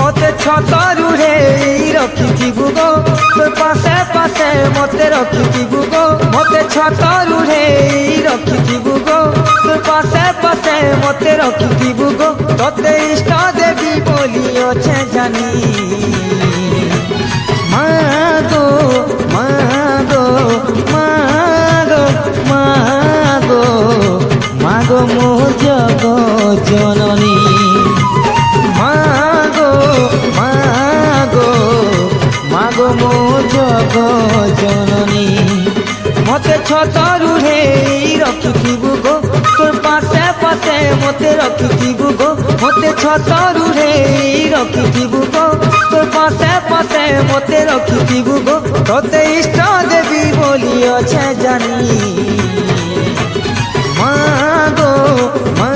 মতে ছতরুরে রখিথিবু গো তোর পাশে পাশে মতে রখিথিবু গো মতে ছতরুরে রখিথিবু গো তোর পাশে পাশে মতে রখিথিবু গো তোতে ইষ্ট দেবী বলি অছে জানি মাগো মাগো মাগো মাগো মাগো মোর জগৎ জননী মাগো মাগো মাগো মোর জগৎ জননী মতে ছতরুরে রখিথিবু গো তোর পাশে পাশে মতে রখিথিবু গো মতে ছতরুরে রখিথিবু গো তোর পাশে পাশে মতে রখিথিবু গো তোতে ইষ্ট দেবী বলি অছে জানি মাগো মা